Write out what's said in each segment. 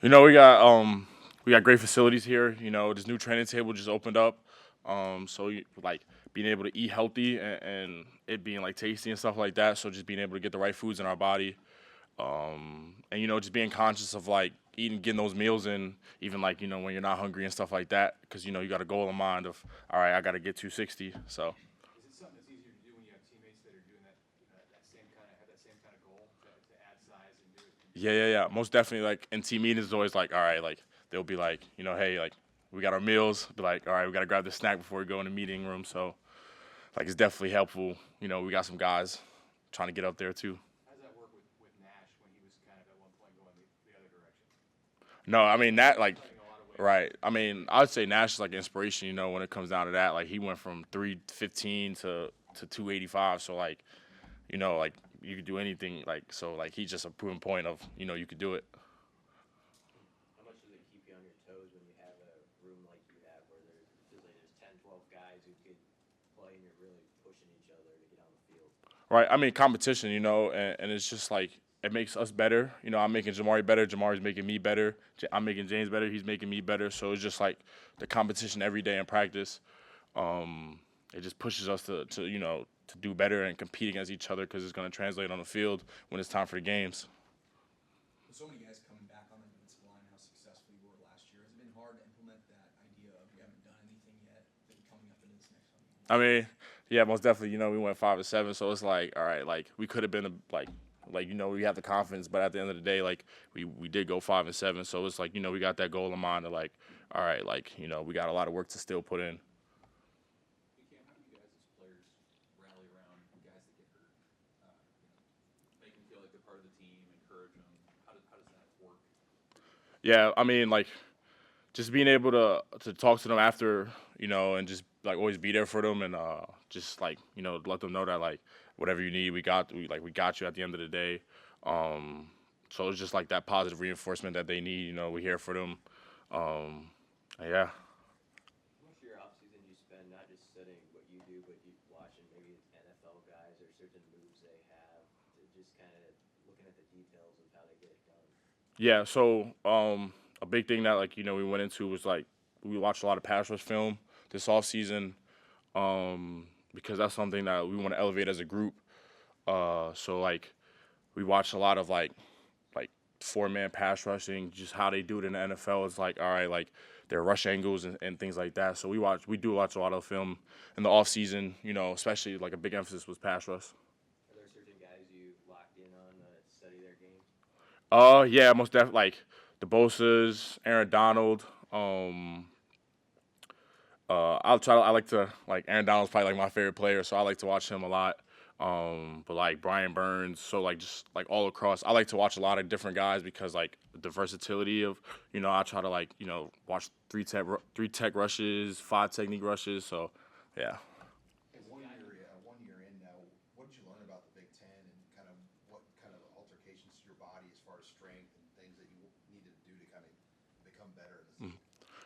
We got great facilities here. This new training table just opened up. Like being able to eat healthy and it being like tasty and stuff like that. So just being able to get the right foods in our body. And just being conscious of like eating, getting those meals in, even like when you're not hungry and stuff like that, because you got a goal in mind of, all right, I got to get 260. So Is it something that's easier to do when you have teammates that are doing that, that same kind of have that same kind of goal to add size and do yeah, it? yeah, yeah, most definitely. Like in team meetings, it's always like, all right, like they'll be like, hey, like we got our meals, be like, all right, we got to grab the snack before we go in the meeting room. So like it's definitely helpful. We got some guys trying to get up there too. How does that work with Nash when he was kind of at one point going the other direction? No, I mean that He was like cutting a lot of weight. right. I mean, I would say Nash is like inspiration. When it comes down to that, like he went from 315 to 285. So like you could do anything. Like so, like he's just a proven point of you could do it. How much does it keep you on your toes when you have a room like you have where feels like there's 10, 12 guys who could play and you're really pushing each other to get on the field? Right. I mean, competition. And it's just like it makes us better. I'm making Jamari better. Jamari's making me better. I'm making James better. He's making me better. So it's just like the competition every day in practice. It just pushes us to do better and compete against each other because it's going to translate on the field when it's time for the games. With so many guys coming back on the defensive line, how successful you were last year, has it been hard to implement that idea of you haven't done anything yet, then coming up into this next one? I mean, yeah, most definitely. We went 5-7, so it's like, all right, like we could have been we have the confidence, but at the end of the day, like we did go 5-7, so it's like we got that goal in mind of like, all right, like we got a lot of work to still put in. Hey Cam, how do you guys as players rally around guys that get hurt? Make them feel like they're part of the team, encourage them. How does that work? Yeah, I mean, like just being able to talk to them after, and just like always be there for them and just like let them know that like whatever you need, we got you at the end of the day. Um, so it's just like that positive reinforcement that they need. We're here for them. Um, yeah. How much of your off season do you spend not just studying what you do, but you watching maybe NFL guys or certain moves they have to just kind of looking at the details of how they get it done? Yeah, so a big thing that like we went into was like we watched a lot of pass rush film this off season because that's something that we want to elevate as a group. So like we watched a lot of like 4-man pass rushing, just how they do it in the NFL. It's like all right, like their rush angles and things like that. So we do watch a lot of film in the off season. Especially like a big emphasis was pass rush. Are there certain guys you locked in on to study their game? Yeah, most definitely like the Bosa's, Aaron Donald. I like to like Aaron Donald's probably like my favorite player, so I like to watch him a lot. But like Brian Burns, so like just like all across, I like to watch a lot of different guys because like the versatility of I try to like watch three tech rushes, 5 technique rushes. So yeah. Hey, one year in now, what did you learn about the Big Ten and kind of what kind of altercations to your body as far as strength and things that you needed to do to kind of become better in this?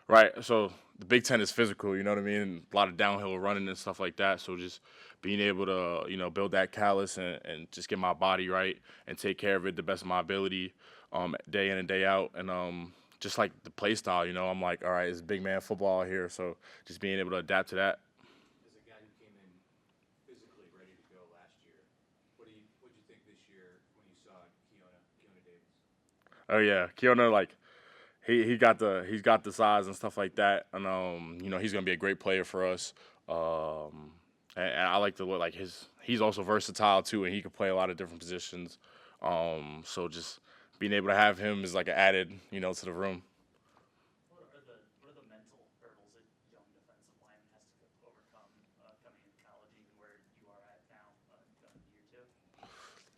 Right. So the Big Ten is physical, you know what I mean? A lot of downhill running and stuff like that. So just being able to, build that callus and just get my body right and take care of it the best of my ability, day in and day out. And just like the play style, I'm like, all right, it's big man football here. So just being able to adapt to that. As a guy who came in physically ready to go last year, what do you think this year when you saw Keona Davis? Oh yeah, Keona, like he's got the size and stuff like that, and he's gonna be a great player for us. And I like to look like he's also versatile too, and he can play a lot of different positions. So just being able to have him is like an added, to the room. What are the mental hurdles a young defensive lineman has to overcome coming into college, even where you are at now, going year two?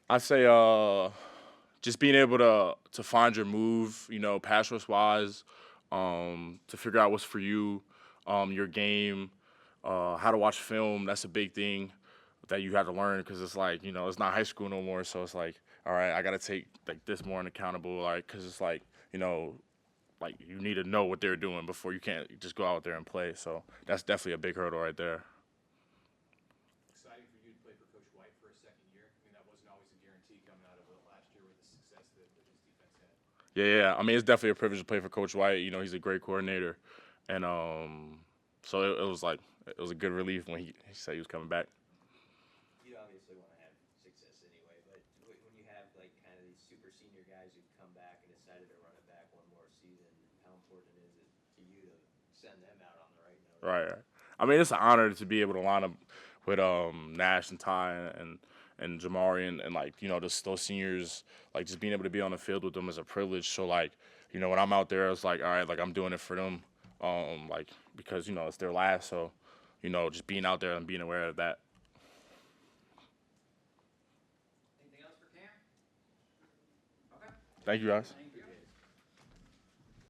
I say just being able to find your move, pass rush wise, to figure out what's for you, your game, how to watch film. That's a big thing that you have to learn because it's like it's not high school no more. So it's like all right, I got to take like this more accountable, like because it's like you need to know what they're doing before you can't just go out there and play. So that's definitely a big hurdle right there. Exciting for you to play for Coach White for a second year. I mean, that wasn't always a guarantee coming out of last year with the success that his defense had. Yeah. I mean, it's definitely a privilege to play for Coach White. You know, he's a great coordinator, and so it was like it was a good relief when he said he was coming back. You obviously want to have success anyway, but when you have like kind of these super senior guys who've come back and decided to run it back one more season, how important is it to you to send them out on the right note? Right. I mean, it's an honor to be able to line up with Nash and Ty and Jamari and like you know those seniors, like just being able to be on the field with them is a privilege. So like you know when I'm out there, it's like all right, like I'm doing it for them, like because you know it's their last. So you know just being out there and being aware of that. Anything else for Cam? Okay. Thank you guys.